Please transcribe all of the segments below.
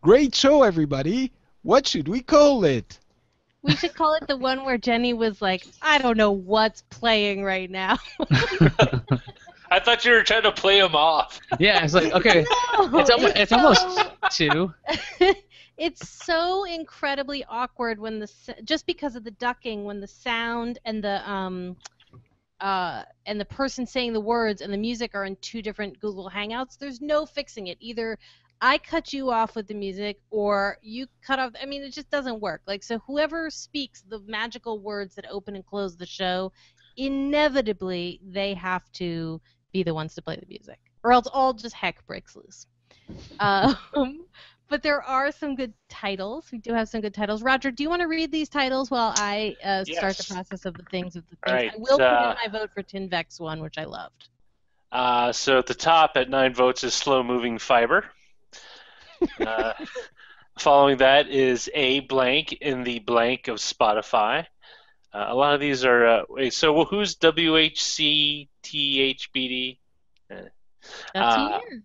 Great show, everybody. What should we call it? We should call it the one where Jenny was like, I don't know what's playing right now. I thought you were trying to play him off. Yeah, it's like, okay, No, it's almost 2. it's so incredibly awkward when just because of the ducking, when the sound and the person saying the words and the music are in 2 different Google Hangouts. There's no fixing it. Either I cut you off with the music or you cut off. I mean, it just doesn't work. Like, so whoever speaks the magical words that open and close the show, inevitably they have to be the ones to play the music, or else all just heck breaks loose. But there are some good titles. We do have some good titles. Roger, do you want to read these titles while I start the process of the things? Right, I will put in my vote for Tinvec's one, which I loved. So at the top at 9 votes is Slow Moving Fiber. Following that is A blank in the blank of Spotify. A lot of these are. So who's WHCTHBD? That's here.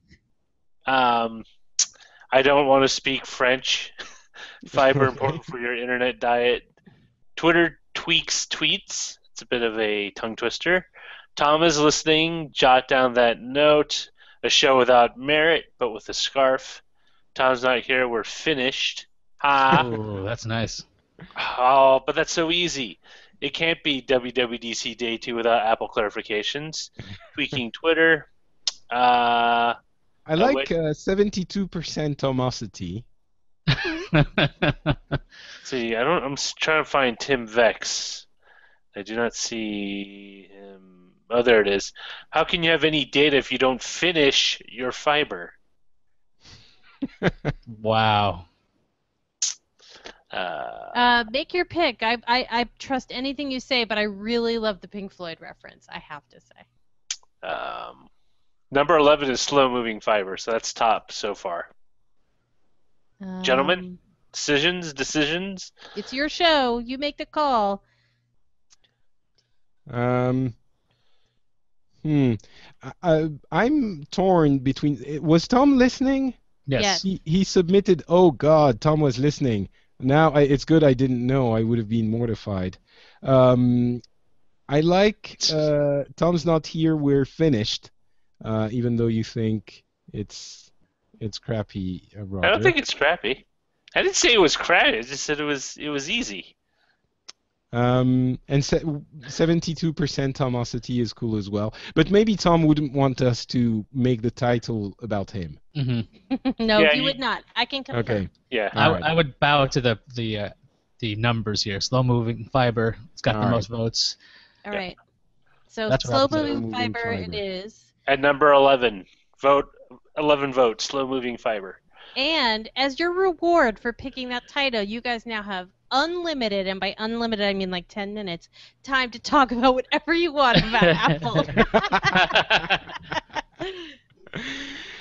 I don't want to speak French. Fiber important for your internet diet. Twitter tweaks tweets. It's a bit of a tongue twister. Tom is listening. Jot down that note. A show without merit, but with a scarf. Tom's not here. We're finished. Ha! Oh, that's nice. Oh, but that's so easy. It can't be WWDC Day 2 without Apple clarifications. Tweaking Twitter. I like 72% Tomosity. See, I'm trying to find Tim Vex. I do not see him. Oh, there it is. How can you have any data if you don't finish your fiber? Wow. Make your pick. I trust anything you say, but I really love the Pink Floyd reference, I have to say. Number 11 is Slow Moving Fiber, so that's top so far. Gentlemen, decisions? It's your show. You make the call. I'm torn between. Was Tom listening? Yes. He submitted. Oh God, Tom was listening. Now it's good I didn't know. I would have been mortified. I like Tom's not here. We're finished. Even though you think it's crappy, Roger. I don't think it's crappy. I didn't say it was crappy. I just said it was easy. And 72% Tomosity is cool as well. But maybe Tom wouldn't want us to make the title about him. Mm-hmm. No, he would not. I can confirm. Okay. Yeah. I would bow to the numbers here. Slow moving fiber. It's got the most votes. All right. So That's slow what moving fiber it is. At number 11, 11 votes, Slow Moving Fiber. And as your reward for picking that title, you guys now have unlimited, and by unlimited I mean like 10 minutes, time to talk about whatever you want about Apple.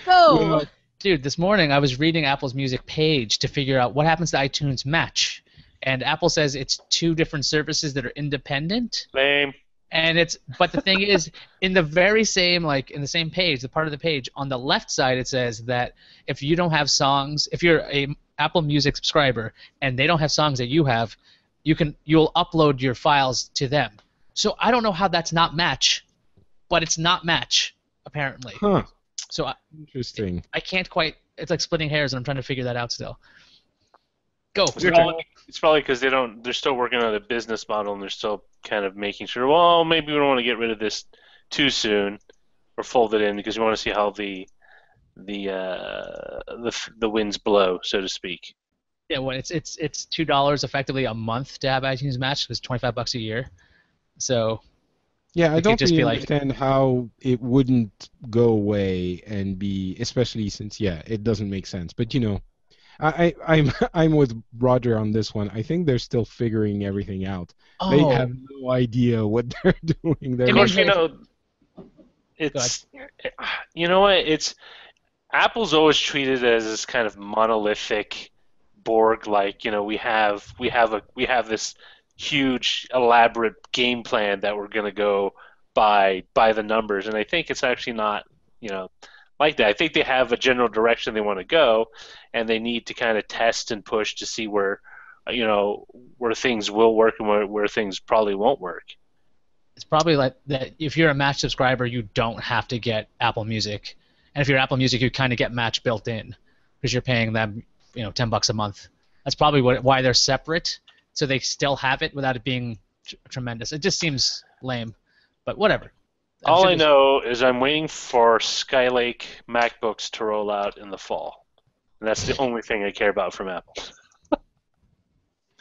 Go! Dude, this morning I was reading Apple's music page to figure out what happens to iTunes Match. And Apple says it's 2 different services that are independent. Lame. And but the thing is, in the very same, in the same page, the part of the page, on the left side it says that if you don't have songs, if you're a Apple Music subscriber and they don't have songs that you have, you'll upload your files to them. So I don't know how that's not Match, but it's not Match, apparently. Huh. So Interesting. I can't quite, it's like splitting hairs and I'm trying to figure that out still. Go. It's probably because they're still working on a business model and they're still kind of making sure, well, maybe we don't want to get rid of this too soon or fold it in because we want to see how the winds blow, so to speak. Yeah, well, it's $2 effectively a month to have iTunes Match. It's $25 a year. So yeah, I don't really be understand how it wouldn't go away and be, especially since it doesn't make sense. But I'm with Roger on this one. I think they're still figuring everything out. Oh. They have no idea what they're doing. Of course, it's you know what? It's Apple's always treated as this kind of monolithic Borg-like. We have this huge elaborate game plan that we're going to go by the numbers, and I think it's actually not like that. I think they have a general direction they want to go, and they need to kind of test and push to see where, where things will work and where things probably won't work. It's probably like that. If you're a Match subscriber, you don't have to get Apple Music, and if you're Apple Music, you kind of get Match built in because you're paying them, $10 a month. That's probably why they're separate, so they still have it without it being tremendous. It just seems lame, but whatever. All I know is I'm waiting for Skylake MacBooks to roll out in the fall, and that's the only thing I care about from Apple.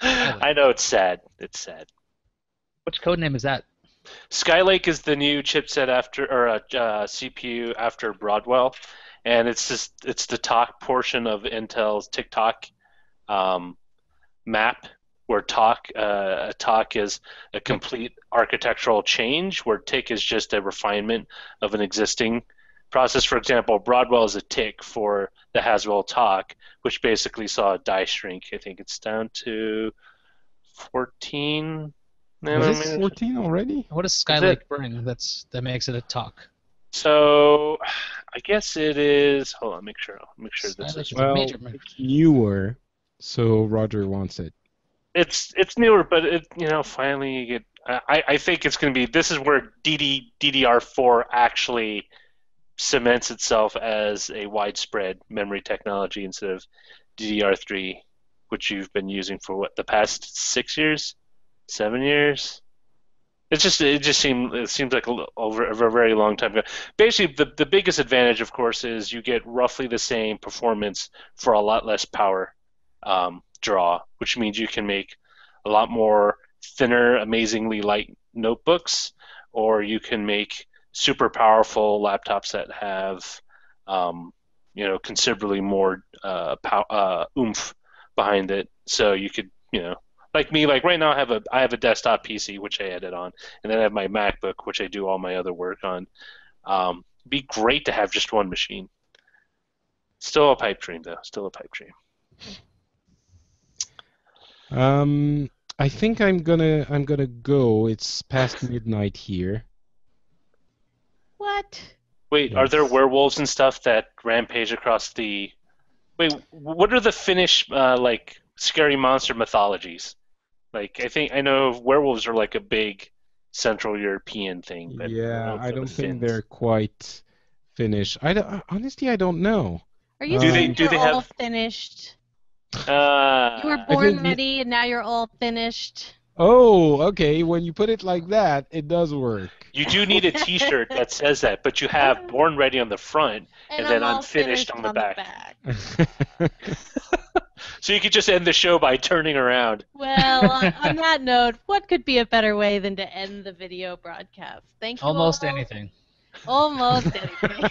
I know it's sad. It's sad. Which code name is that? Skylake is the new chipset CPU after Broadwell, and it's the talk portion of Intel's Tick-Tock map, where talk is a complete architectural change, where Tick is just a refinement of an existing process. For example, Broadwell is a Tick for the Haswell talk, which basically saw a die shrink. I think it's down to 14 Was it nanometers. 14 already? What does Skylake bring that makes it a talk? So I guess it is. Hold on, make sure this Skylake is. is a Well, major. it's newer, so Roger wants it. It's newer, but finally you get. I think it's going to be. This is where DDR4 actually cements itself as a widespread memory technology instead of DDR3, which you've been using for the past 6 years, 7 years. It seems like over a very long time ago. Basically, the biggest advantage, of course, is you get roughly the same performance for a lot less power draw, which means you can make a lot more thinner, amazingly light notebooks, or you can make super powerful laptops that have considerably more oomph behind it. So you could, like me, like right now I have a desktop PC which I edit on, and then I have my MacBook which I do all my other work on. It'd be great to have just one machine. Still a pipe dream though. Still a pipe dream. I think I'm gonna go. It's past midnight here. What? Wait, are there Yes. werewolves and stuff that rampage across the? Wait, what are the Finnish like scary monster mythologies? Like I know werewolves are like a big Central European thing, but Yeah, I for the don't think Finns. they're quite Finnish. Honestly, I don't know. Are you Do saying do you're they all have- finished? You were I born think- ready, and now you're all finished. Oh, okay. When you put it like that, it does work. You do need a T-shirt that says that, but you have "Born Ready" on the front, and then I'm all unfinished finished on the back. back. So you could just end the show by turning around. Well, on that note, what could be a better way than to end the video broadcast? Thank you Almost all. anything. Almost anything.